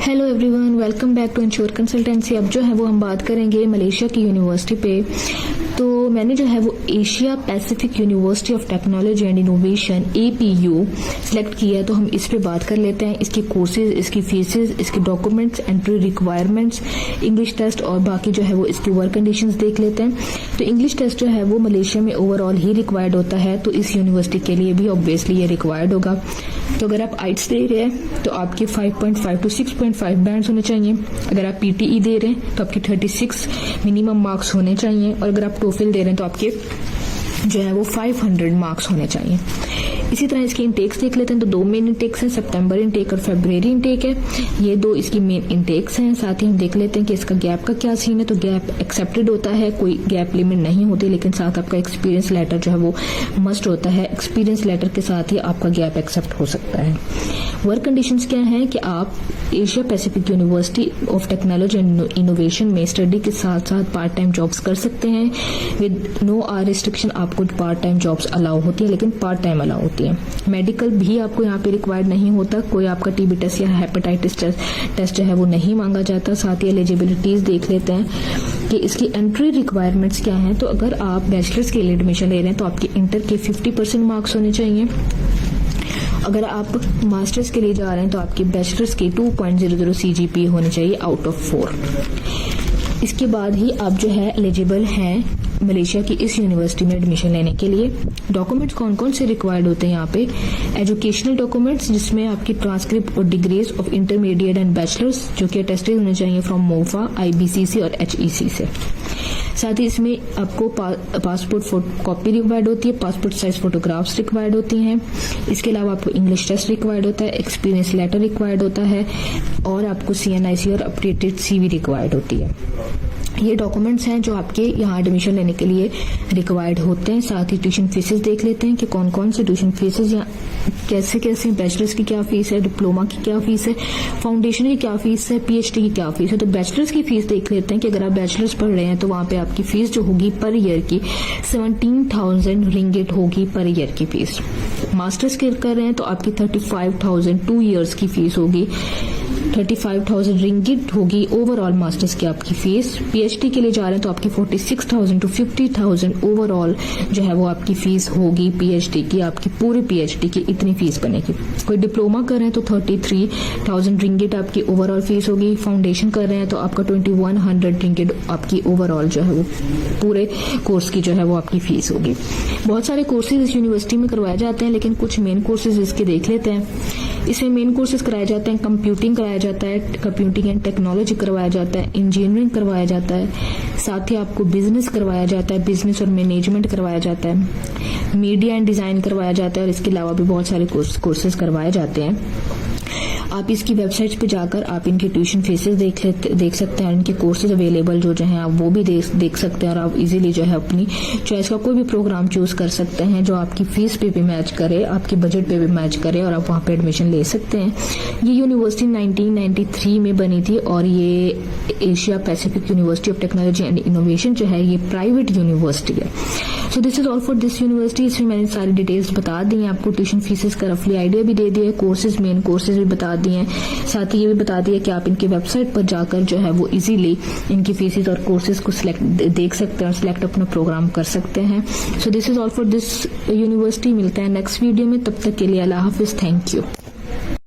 Hello everyone, welcome back to Insure Consultancy. अब जो है वो हम बात करेंगे मलेशिया की यूनिवर्सिटी पे। तो मैंने जो है वो Asia Pacific university of technology and innovation APU select किया है। तो हम इस पे बात कर लेते हैं, इसकी कोर्सेज, इसकी फीसेज, इसके documents, entry requirements, English test और बाकी जो है वो इसकी वर्क कंडीशंस देख लेते हैं। तो इंग्लिश टेस्ट जो है वो मलेशिया में ओवरऑल ही रिक्वायर्ड होता है, तो इस यूनिवर्सिटी के लिए भी ऑब्वियसली ये रिक्वायर्ड होगा। तो अगर आप आइट्स दे रहे हैं तो आपके 5.5 to 6.5 बैंड्स होने चाहिए। अगर आप PTE दे रहे हैं तो आपके 36 मिनिमम मार्क्स होने चाहिए, और अगर आप टोफिल दे रहे हैं तो आपके जो है वो 500 मार्क्स होने चाहिए। इसी तरह इसके इंटेक्स देख लेते हैं। तो दो मेन इंटेक्स हैं, सितंबर इंटेक और फरवरी इंटेक है। ये दो इसकी मेन इंटेक्स हैं। साथ ही हम देख लेते हैं कि इसका गैप का क्या सीन है। तो गैप एक्सेप्टेड होता है, कोई गैप लिमिट नहीं होती, लेकिन साथ आपका एक्सपीरियंस लेटर जो है वो मस्ट होता है। एक्सपीरियंस लेटर के साथ ही आपका गैप एक्सेप्ट हो सकता है। वर्क कंडीशंस क्या है कि आप Asia Pacific university of technology and innovation में स्टडी के साथ साथ पार्ट टाइम जॉब्स कर सकते हैं विद नो आवर रिस्ट्रिक्शन। आपको पार्ट टाइम जॉब्स अलाउ होती है, लेकिन पार्ट टाइम अलाउ होती है। मेडिकल भी आपको यहाँ पे रिक्वायर्ड नहीं होता, कोई आपका TB टेस्ट या हेपेटाइटिस टेस्ट जो है वो नहीं मांगा जाता। साथ ही एलिजिबिलिटीज देख लेते हैं कि इसकी एंट्री रिक्वायरमेंट्स क्या है। तो अगर आप बैचलर्स के लिए एडमिशन ले रहे हैं तो आपके इंटर के 50% मार्क्स होने चाहिए। अगर आप मास्टर्स के लिए जा रहे हैं तो आपकी बैचलर्स की 2.00 CGPA होनी चाहिए आउट ऑफ 4। इसके बाद ही आप जो है एलिजिबल हैं मलेशिया की इस यूनिवर्सिटी में एडमिशन लेने के लिए। डॉक्यूमेंट्स कौन कौन से रिक्वायर्ड होते हैं यहाँ पे? एजुकेशनल डॉक्यूमेंट्स, जिसमें आपकी ट्रांसक्रिप्ट और degrees of intermediate and bachelors जो कि अटेस्टेड होने चाहिए फ्रॉम MOFA, IBCC और HEC से। साथ ही इसमें आपको पासपोर्ट कॉपी रिक्वायर्ड होती है, पासपोर्ट साइज फोटोग्राफ्स रिक्वायर्ड होती हैं। इसके अलावा आपको इंग्लिश टेस्ट रिक्वायर्ड होता है, एक्सपीरियंस लेटर रिक्वायर्ड होता है, और आपको CNIC और अपडेटेड CV रिक्वायर्ड होती है। ये डॉक्यूमेंट्स हैं जो आपके यहाँ एडमिशन लेने के लिए रिक्वायर्ड होते हैं। साथ ही ट्यूशन फीसेस देख लेते हैं कि कौन कौन से ट्यूशन फीसेस या कैसे कैसे, बैचलर्स की क्या फीस है, डिप्लोमा की क्या फीस है, फाउंडेशन की क्या फीस है, PhD की क्या फीस है। तो बैचलर्स की फीस देख लेते हैं कि अगर आप बैचलर्स पढ़ रहे हैं तो वहाँ पे आपकी फीस जो होगी पर ईयर की 17,000 रिंगिट होगी पर ईयर की फीस। मास्टर्स कर रहे हैं तो आपकी 35,000 2 ईयर्स की फीस होगी, 35,000 रिंगिट होगी ओवरऑल मास्टर्स की आपकी फीस। PhD के लिए जा रहे हैं तो आपकी 46,000 to 50,000 ओवरऑल जो है वो आपकी फीस होगी PhD की। आपकी पूरी PhD की इतनी फीस बनेगी। कोई डिप्लोमा कर रहे हैं तो 33,000 रिंगिट आपकी ओवरऑल फीस होगी। फाउंडेशन कर रहे हैं तो आपका 2100 रिंगिट आपकी ओवरऑल जो है वो पूरे कोर्स की जो है वो आपकी फीस होगी। बहुत सारे कोर्सेज इस यूनिवर्सिटी में करवाए जाते हैं, लेकिन कुछ मेन कोर्सेज इसके देख लेते हैं। इसमें मेन कोर्सेज कराए जाते हैं, कंप्यूटिंग कराया जाता है, कंप्यूटिंग एंड टेक्नोलॉजी करवाया जाता है, इंजीनियरिंग करवाया जाता है, साथ ही आपको बिजनेस करवाया जाता है, बिजनेस और मैनेजमेंट करवाया जाता है, मीडिया एंड डिजाइन करवाया जाता है, और इसके अलावा भी बहुत सारे कोर्सेज करवाए जाते हैं। आप इसकी वेबसाइट पे जाकर आप इनके ट्यूशन फीसेस देख सकते हैं, और इनके कोर्सेज अवेलेबल जो हैं आप वो भी देख सकते हैं, और आप इजीली जो है अपनी चॉइस का कोई भी प्रोग्राम चूज कर सकते हैं जो आपकी फीस पे भी मैच करे, आपके बजट पे भी मैच करे, और आप वहाँ पे एडमिशन ले सकते हैं। ये यूनिवर्सिटी 1993 में बनी थी, और ये Asia Pacific university of technology and innovation जो है ये प्राइवेट यूनिवर्सिटी है। So this is all for this university. इसमें मैंने सारी डिटेल्स बता दी हैं, आपको ट्यूशन फीसेस का रफली आइडिया भी दे दिया है, कोर्सेज मेन कोर्सेज भी बता दिए हैं, साथ ही ये भी बता दिया कि आप इनकी वेबसाइट पर जाकर जो है वो इजीली इनकी फीसेस और कोर्सेज को देख सकते हैं और सिलेक्ट अपना प्रोग्राम कर सकते हैं। So this is all for this university. मिलते हैं नेक्स्ट वीडियो में, तब तक के लिए अल्लाह हाफिज, थैंक यू।